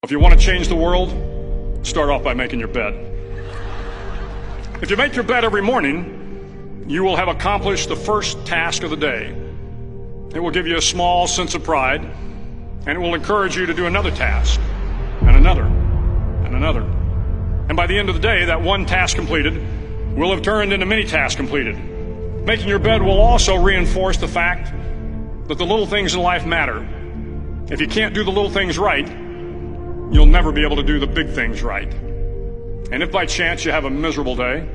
If you want to change the world, start off by making your bed. If you make your bed every morning, you will have accomplished the first task of the day. It will give you a small sense of pride, and it will encourage you to do another task, and another, and another. And by the end of the day, that one task completed will have turned into many tasks completed. Making your bed will also reinforce the fact that the little things in life matter. If you can't do the little things right, you'll never be able to do the big things right. And if by chance you have a miserable day,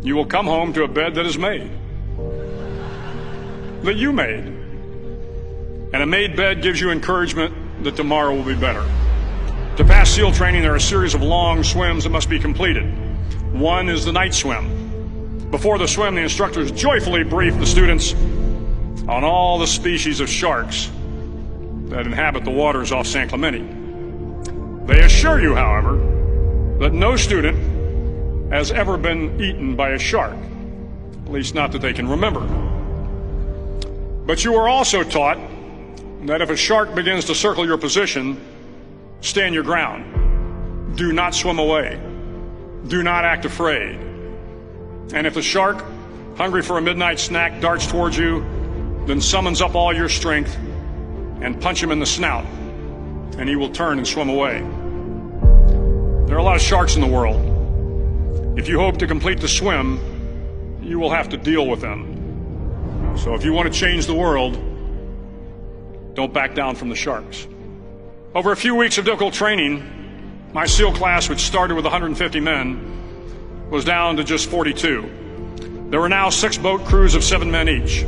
you will come home to a bed that is made, that you made. And a made bed gives you encouragement that tomorrow will be better. To pass SEAL training, there are a series of long swims that must be completed. One is the night swim. Before the swim, the instructors joyfully brief the students on all the species of sharks that inhabit the waters off San Clemente. They assure you, however, that no student has ever been eaten by a shark, at least not that they can remember. But you are also taught that if a shark begins to circle your position, stand your ground. Do not swim away. Do not act afraid. And if the shark, hungry for a midnight snack, darts towards you, then summons up all your strength and punch him in the snout, and he will turn and swim away. There are a lot of sharks in the world. If you hope to complete the swim, you will have to deal with them. So if you want to change the world, don't back down from the sharks. Over a few weeks of difficult training, my SEAL class, which started with 150 men, was down to just 42. There were now 6 boat crews of 7 men each.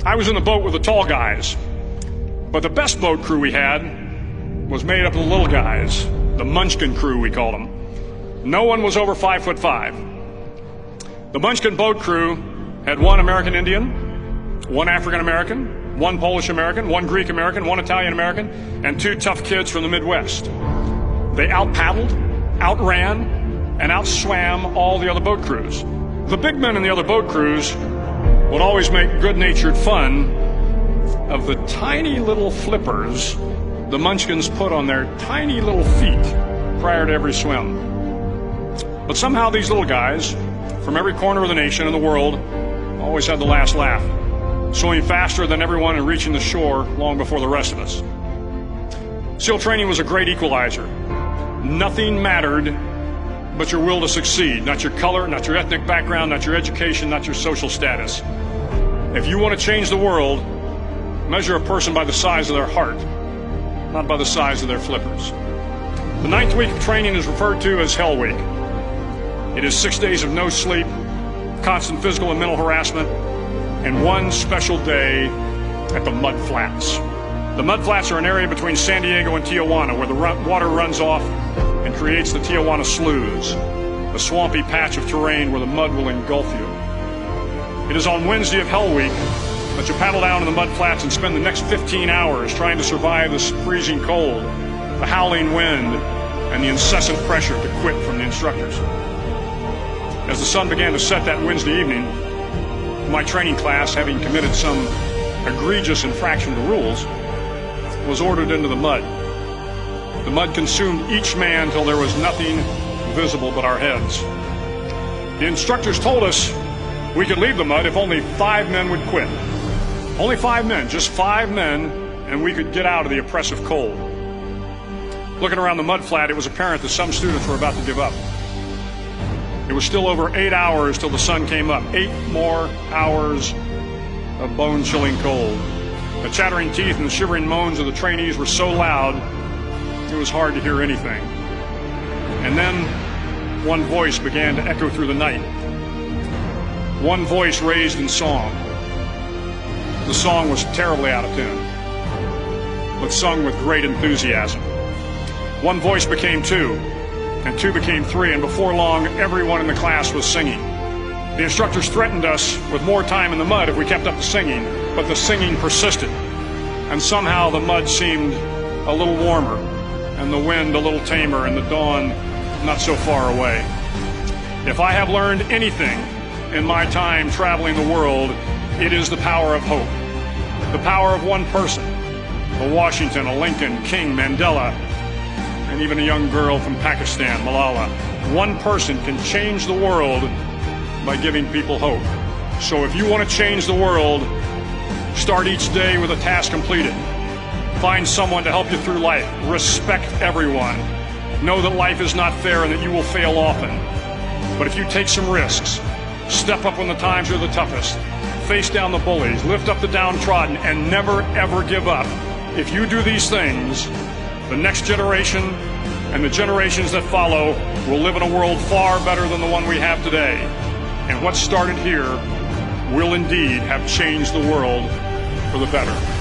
I was in the boat with the tall guys, but the best boat crew we had was made up of the little guys, the Munchkin crew, we called them. No one was over 5'5". The Munchkin boat crew had 1 American Indian, 1 African American, 1 Polish American, 1 Greek American, 1 Italian American, and 2 tough kids from the Midwest. They out-paddled, outran, and outswam all the other boat crews. The big men in the other boat crews would always make good-natured fun of the tiny little flippers the Munchkins put on their tiny little feet prior to every swim. But somehow these little guys from every corner of the nation and the world always had the last laugh, swimming faster than everyone and reaching the shore long before the rest of us. SEAL training was a great equalizer. Nothing mattered but your will to succeed, not your color, not your ethnic background, not your education, not your social status. If you want to change the world, measure a person by the size of their heart, not by the size of their flippers. The 9th week of training is referred to as Hell Week. It is 6 days of no sleep, constant physical and mental harassment, and 1 special day at the Mud Flats. The Mud Flats are an area between San Diego and Tijuana where the water runs off and creates the Tijuana Sloughs, a swampy patch of terrain where the mud will engulf you. It is on Wednesday of Hell Week that you paddle down to the Mud Flats and spend the next 15 hours trying to survive the freezing cold, the howling wind, and the incessant pressure to quit from the instructors. As the sun began to set that Wednesday evening, my training class, having committed some egregious infraction to rules, was ordered into the mud. The mud consumed each man till there was nothing visible but our heads. The instructors told us we could leave the mud if only 5 men would quit. Only 5 men, just 5 men, and we could get out of the oppressive cold. Looking around the mud flat, it was apparent that some students were about to give up. It was still over 8 hours till the sun came up. 8 more hours of bone-chilling cold. The chattering teeth and the shivering moans of the trainees were so loud, it was hard to hear anything. And then one voice began to echo through the night. One voice raised in song. The song was terribly out of tune, but sung with great enthusiasm. One voice became 2, and 2 became 3, and before long, everyone in the class was singing. The instructors threatened us with more time in the mud if we kept up the singing, but the singing persisted, and somehow the mud seemed a little warmer, and the wind a little tamer, and the dawn not so far away. If I have learned anything in my time traveling the world, it is the power of hope. The power of one person, a Washington, a Lincoln, King, Mandela, and even a young girl from Pakistan, Malala. One person can change the world by giving people hope. So if you want to change the world, start each day with a task completed. Find someone to help you through life. Respect everyone. Know that life is not fair and that you will fail often. But if you take some risks, step up when the times are the toughest, face down the bullies, lift up the downtrodden, and never ever give up. If you do these things, the next generation and the generations that follow will live in a world far better than the one we have today. And what started here will indeed have changed the world for the better.